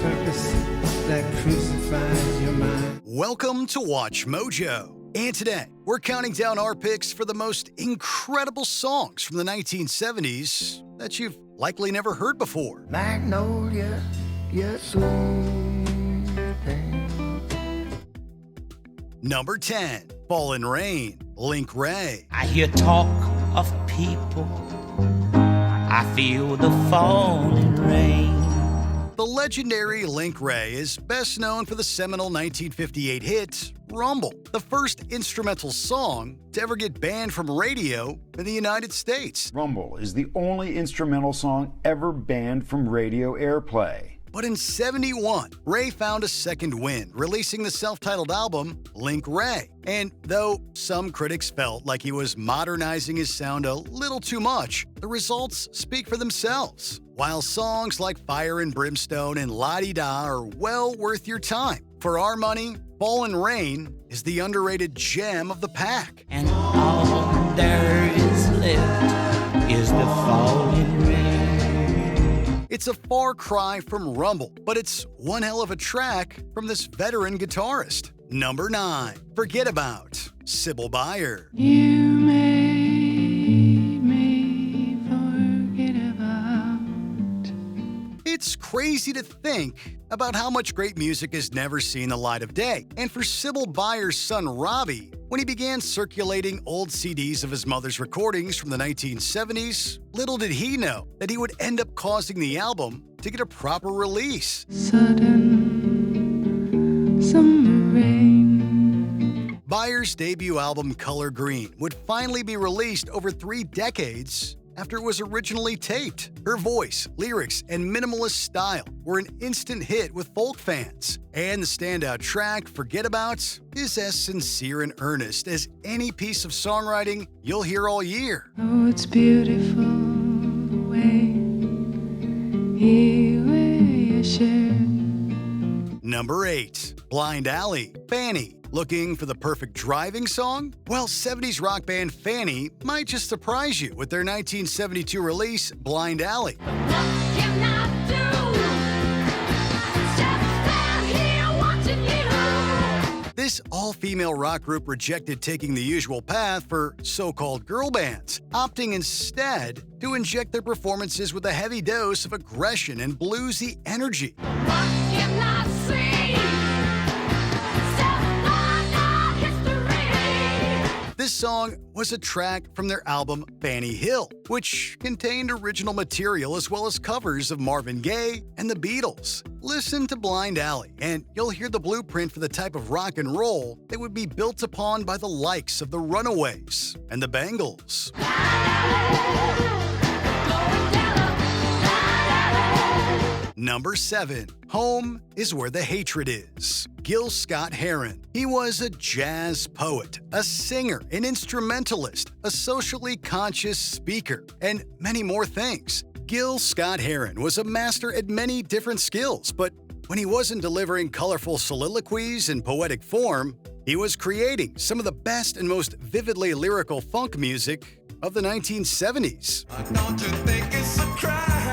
purpose that crucifies your mind. Welcome to Watch Mojo. And today, we're counting down our picks for the most incredible songs from the 1970s that you've likely never heard before. Magnolia, you're soothing. Number 10, Fallin Rain, Link Wray. I hear talk of people. I feel the falling rain. The legendary Link Wray is best known for the seminal 1958 hit, Rumble, the first instrumental song to ever get banned from radio in the United States. Rumble is the only instrumental song ever banned from radio airplay. But in '71, Ray found a second wind, releasing the self-titled album, Link Wray. And though some critics felt like he was modernizing his sound a little too much, the results speak for themselves. While songs like Fire and Brimstone and La-Di-Da are well worth your time, for our money, Fallin Rain is the underrated gem of the pack. And all there is left is the falling rain. It's a far cry from Rumble, but it's one hell of a track from this veteran guitarist. Number 9, Forget About, Sybil Beyer. You made me forget about. It's crazy to think about how much great music has never seen the light of day. And for Sybil Beyer's son Robbie, when he began circulating old CDs of his mother's recordings from the 1970s, little did he know that he would end up causing the album to get a proper release. Sudden summer rain. Beyer's debut album, Color Green, would finally be released over 3 decades after it was originally taped. Her voice, lyrics, and minimalist style were an instant hit with folk fans. And the standout track, Forget About, is as sincere and earnest as any piece of songwriting you'll hear all year. Oh, it's beautiful the way you share. Number 8, Blind Alley, Fanny. Looking for the perfect driving song? Well, 70s rock band Fanny might just surprise you with their 1972 release, Blind Alley. This all-female rock group rejected taking the usual path for so-called girl bands, opting instead to inject their performances with a heavy dose of aggression and bluesy energy. This song was a track from their album Fanny Hill, which contained original material as well as covers of Marvin Gaye and the Beatles. Listen to Blind Alley, and you'll hear the blueprint for the type of rock and roll that would be built upon by the likes of the Runaways and the Bangles. Number 7, Home is Where the Hatred Is, Gil Scott-Heron. He was a jazz poet, a singer, an instrumentalist, a socially conscious speaker, and many more things. Gil Scott-Heron was a master at many different skills, but when he wasn't delivering colorful soliloquies in poetic form, he was creating some of the best and most vividly lyrical funk music of the 1970s. Don't you think it's a crime?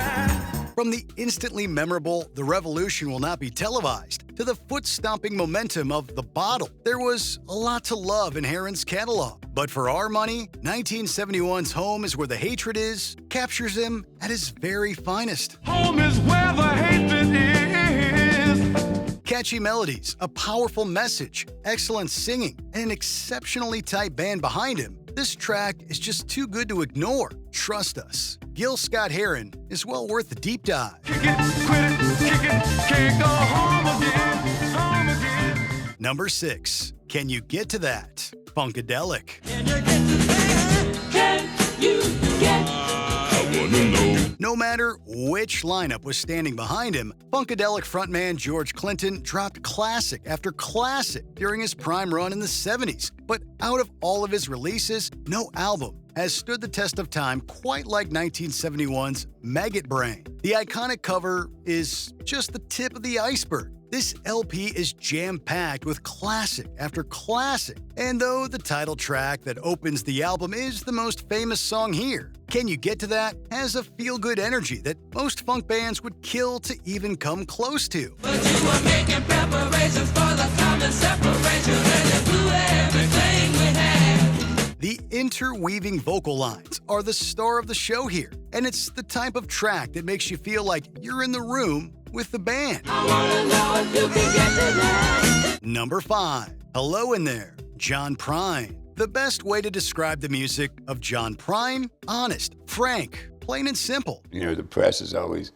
From the instantly memorable The Revolution Will Not Be Televised to the foot-stomping momentum of The Bottle, there was a lot to love in Heron's catalog. But for our money, 1971's Home is Where the Hatred Is captures him at his very finest. Home is where the hatred is. Catchy melodies, a powerful message, excellent singing, and an exceptionally tight band behind him, this track is just too good to ignore. Trust us. Gil Scott-Heron is well worth the deep dive. Kick it, quit it, kick it, can't go home again, home again. Number 6, Can You Get to That? Funkadelic. Can you get to that? Can you get? I wanna know. No matter which lineup was standing behind him, Funkadelic frontman George Clinton dropped classic after classic during his prime run in the 70s. But out of all of his releases, no album has stood the test of time quite like 1971's Maggot Brain. The iconic cover is just the tip of the iceberg. This LP is jam-packed with classic after classic, and though the title track that opens the album is the most famous song here, Can You Get to That has a feel-good energy that most funk bands would kill to even come close to. But you were making preparations for the common separation, and you blew everything we had. The interweaving vocal lines are the star of the show here, and it's the type of track that makes you feel like you're in the room with the band. I wanna know if you can get to that. Number 5. Hello in there, John Prine. The best way to describe the music of John Prine? Honest, frank, plain and simple. You know, the press is always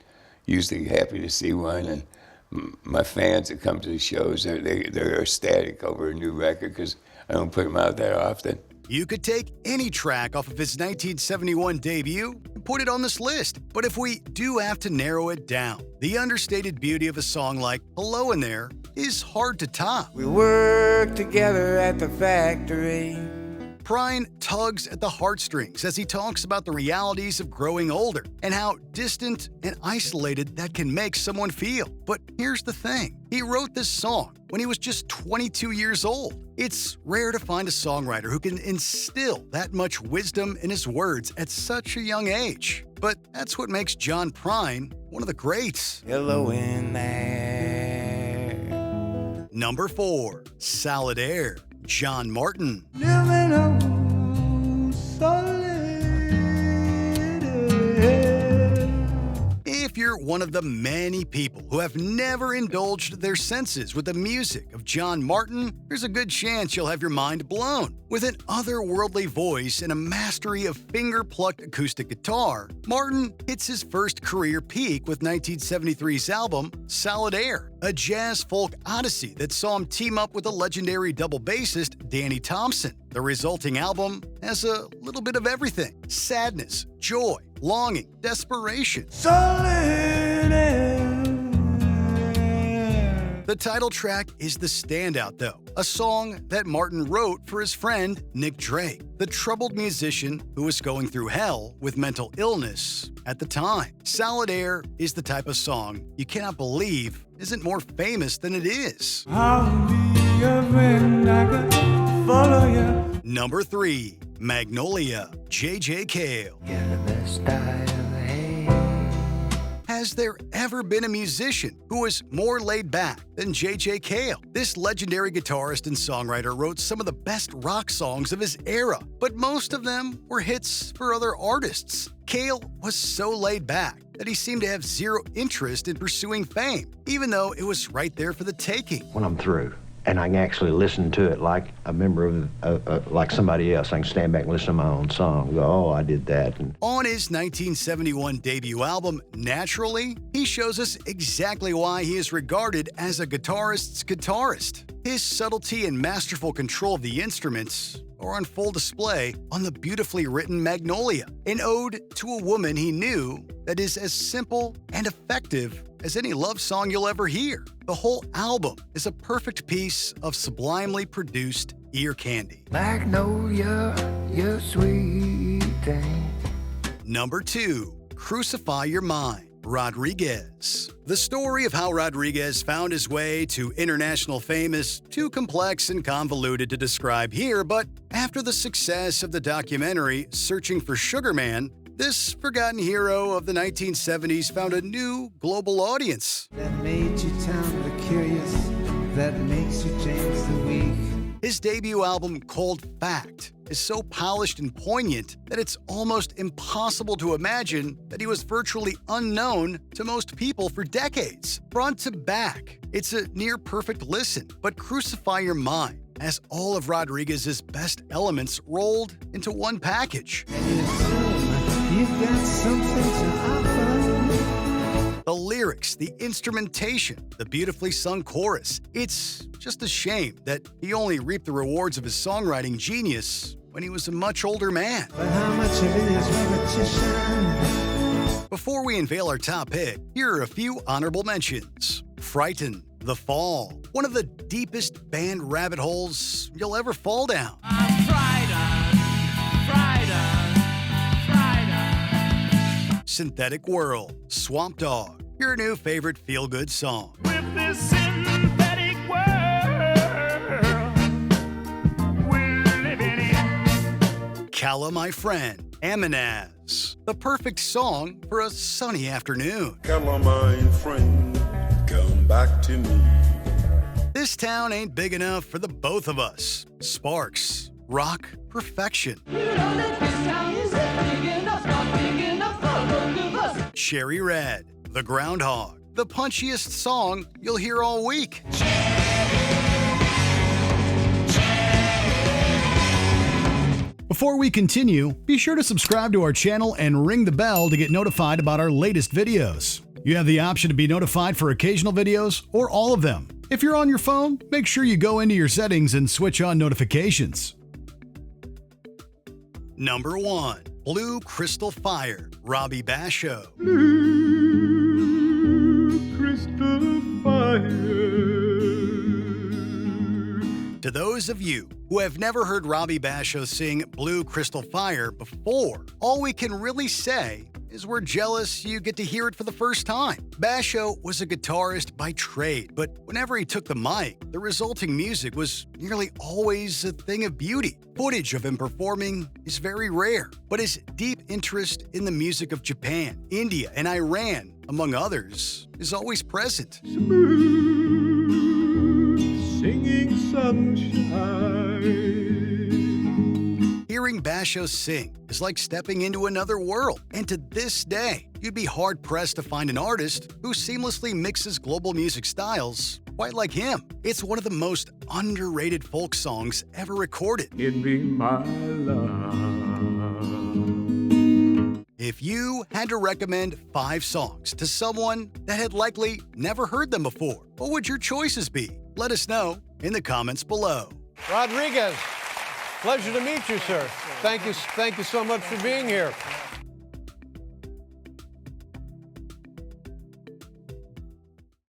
usually happy to see one, and my fans that come to the shows, they're ecstatic over a new record because I don't put them out that often. You could take any track off of his 1971 debut and put it on this list, but if we do have to narrow it down, the understated beauty of a song like Hello in There is hard to top. We work together at the factory. Prine tugs at the heartstrings as he talks about the realities of growing older and how distant and isolated that can make someone feel. But here's the thing, he wrote this song when he was just 22 years old. It's rare to find a songwriter who can instill that much wisdom in his words at such a young age. But that's what makes John Prine one of the greats. Hello in there. Number 4. Solid Air, John Martin. Living on solid air. If you're one of the many people who have never indulged their senses with the music of John Martin, there's a good chance you'll have your mind blown. With an otherworldly voice and a mastery of finger-plucked acoustic guitar, Martin hits his first career peak with 1973's album Solid Air, a jazz folk odyssey that saw him team up with the legendary double bassist Danny Thompson. The resulting album has a little bit of everything: sadness, joy, longing, desperation. Solid air. The title track is the standout, though, a song that Martin wrote for his friend Nick Drake, the troubled musician who was going through hell with mental illness at the time. Solid Air is the type of song you cannot believe isn't more famous than it is. I'll be your friend, I can follow you. Number 3. Magnolia, J.J. Cale. Has there ever been a musician who was more laid back than J.J. Cale? This legendary guitarist and songwriter wrote some of the best rock songs of his era, but most of them were hits for other artists. Cale was so laid back that he seemed to have zero interest in pursuing fame, even though it was right there for the taking. When I'm through, and I can actually listen to it like a member of, like somebody else. I can stand back and listen to my own song and go, oh, I did that. And on his 1971 debut album, Naturally, he shows us exactly why he is regarded as a guitarist's guitarist. His subtlety and masterful control of the instruments are on full display on the beautifully written Magnolia, an ode to a woman he knew that is as simple and effective as any love song you'll ever hear. The whole album is a perfect piece of sublimely produced ear candy. Magnolia, you sweet thing. Number 2. Crucify Your Mind, Rodriguez. The story of how Rodriguez found his way to international fame is too complex and convoluted to describe here, but after the success of the documentary Searching for Sugar Man, this forgotten hero of the 1970s found a new global audience. That made you town the curious, that makes you James the weak. His debut album, Cold Fact, is so polished and poignant that it's almost impossible to imagine that he was virtually unknown to most people for decades. Front to back, it's a near-perfect listen, but Crucify Your Mind has all of Rodriguez's best elements rolled into one package. And you assume you've got something to offer. The lyrics, the instrumentation, the beautifully sung chorus. It's just a shame that he only reaped the rewards of his songwriting genius when he was a much older man. But how much of it is repetition? Before we unveil our top pick, here are a few honorable mentions. Frighten, The Fall, one of the deepest band rabbit holes you'll ever fall down. Synthetic World, Swamp Dogg, your new favorite feel-good song. With this synthetic world we're living in. Calla My Friend, Amanaz, the perfect song for a sunny afternoon. Calla my friend, come back to me. This town ain't big enough for the both of us. Sparks, rock, perfection. Cherry Red, The Groundhog, the punchiest song you'll hear all week. Before we continue, be sure to subscribe to our channel and ring the bell to get notified about our latest videos. You have the option to be notified for occasional videos or all of them. If you're on your phone, make sure you go into your settings and switch on notifications. Number 1. Blue Crystal Fire, Robbie Basho. Blue crystal fire. To those of you who have never heard Robbie Basho sing Blue Crystal Fire before, all we can really say is we're jealous you get to hear it for the first time. Basho was a guitarist by trade, but whenever he took the mic, the resulting music was nearly always a thing of beauty. Footage of him performing is very rare, but his deep interest in the music of Japan, India, and Iran, among others, is always present. Singing sunshine. Hearing Basho sing is like stepping into another world, and to this day, you'd be hard-pressed to find an artist who seamlessly mixes global music styles quite like him. It's one of the most underrated folk songs ever recorded. It'd be my love. If you had to recommend 5 songs to someone that had likely never heard them before, what would your choices be? Let us know in the comments below. Rodriguez, pleasure to meet you, sir. Thank you so much for being here.